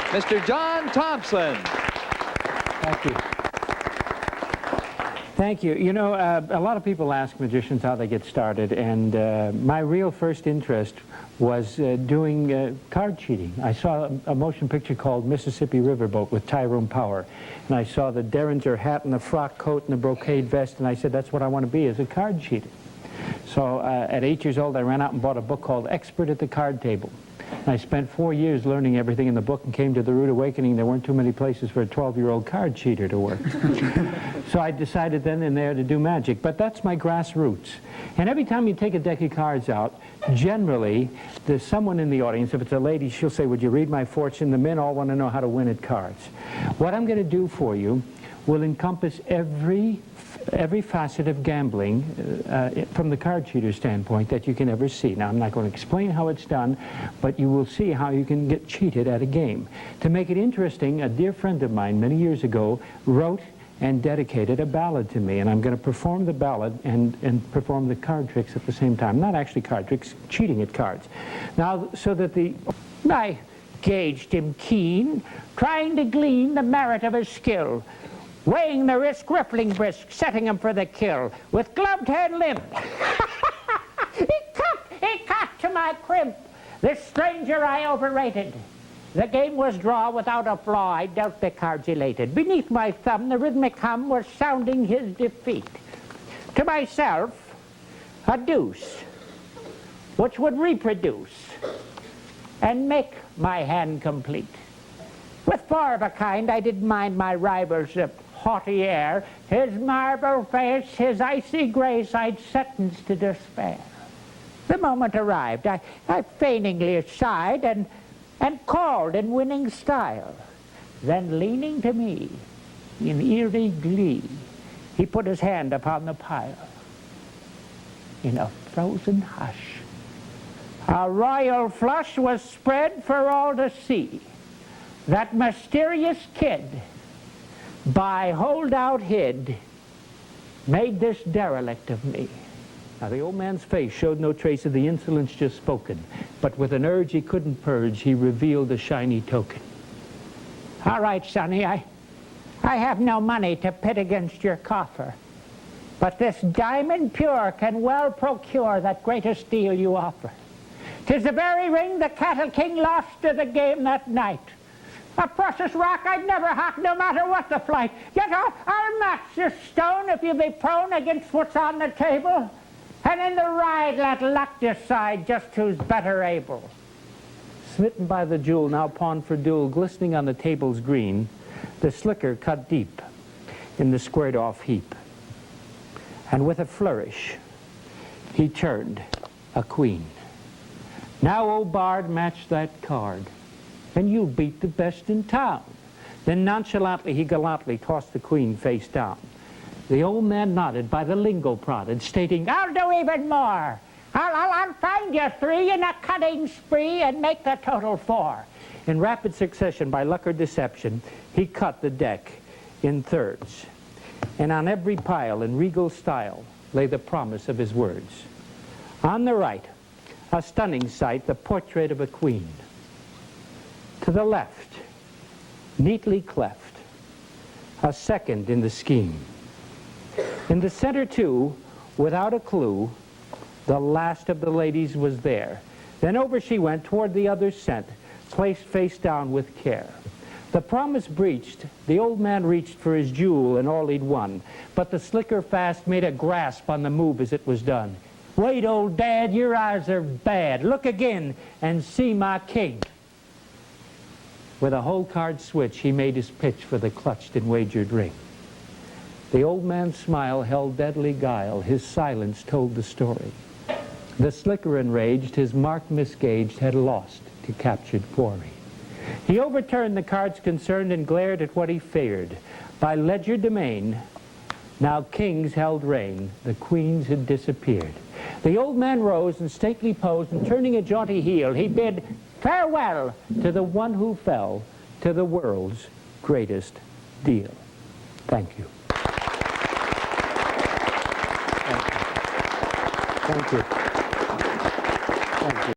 Mr. John Thompson. Thank you. Thank you. You know, a lot of people ask magicians how they get started, and my real first interest was doing card cheating. I saw a motion picture called Mississippi Riverboat with Tyrone Power, and I saw the Derringer hat and the frock coat and the brocade vest, and I said, that's what I want to be, as a card cheater. So at 8 years old, I ran out and bought a book called Expert at the Card Table. And I spent 4 years learning everything in the book and came to the rude awakening there weren't too many places for a 12-year-old card cheater to work. So I decided then and there to do magic. But that's my grassroots. And every time you take a deck of cards out, generally, there's someone in the audience. If it's a lady, she'll say, would you read my fortune? The men all want to know how to win at cards. What I'm going to do for you will encompass every facet of gambling from the card cheater standpoint that you can ever see. Now, I'm not going to explain how it's done, but you will see how you can get cheated at a game. To make it interesting, a dear friend of mine many years ago wrote and dedicated a ballad to me, and I'm going to perform the ballad and perform the card tricks at the same time. Not actually card tricks, cheating at cards. Now, so that I gauged him keen, trying to glean the merit of his skill, weighing the risk, rippling brisk, setting him for the kill, with gloved hand limp. He cut to my crimp. This stranger I overrated. The game was draw without a flaw. I dealt the cards elated. Beneath my thumb, the rhythmic hum was sounding his defeat. To myself, a deuce, which would reproduce and make my hand complete. With four of a kind, I didn't mind my rival's haughty air, his marble face, his icy grace, I'd sentence to despair. The moment arrived, I feigningly sighed and called in winning style. Then leaning to me in eerie glee, he put his hand upon the pile. In a frozen hush, a royal flush was spread for all to see. That mysterious kid, by holdout hid, made this derelict of me. Now the old man's face showed no trace of the insolence just spoken, but with an urge he couldn't purge, he revealed a shiny token. All right, sonny, I have no money to pit against your coffer, but this diamond pure can well procure that greatest deal you offer. 'Tis the very ring the Cattle King lost to the game that night. A precious rock I'd never hack, no matter what the flight. Yet I'll match this stone if you be prone against what's on the table. And in the ride let luck decide just who's better able. Smitten by the jewel, now pawned for duel, glistening on the table's green, the slicker cut deep in the squared-off heap. And with a flourish, he turned a queen. Now, O bard, match that card, and you'll beat the best in town. Then nonchalantly he gallantly tossed the queen face down. The old man nodded, by the lingo prodded, stating, I'll do even more. I'll find you three in a cutting spree and make the total 4. In rapid succession, by luck or deception, he cut the deck in thirds. And on every pile, in regal style, lay the promise of his words. On the right, a stunning sight, the portrait of a queen. To the left, neatly cleft, a second in the scheme. In the center, too, without a clue, the last of the ladies was there. Then over she went, toward the other sent, placed face down with care. The promise breached, the old man reached for his jewel and all he'd won. But the slicker fast made a grasp on the move as it was done. Wait, old dad, your eyes are bad. Look again and see my king. With a whole card switch, he made his pitch for the clutched and wagered ring. The old man's smile held deadly guile. His silence told the story. The slicker enraged, his mark misgauged, had lost to captured quarry. He overturned the cards concerned and glared at what he feared. By ledger domain, now kings held reign. The queens had disappeared. The old man rose in stately pose, and turning a jaunty heel, he bid farewell to the one who fell to the world's greatest deal. Thank you. Thank you. Thank you. Thank you.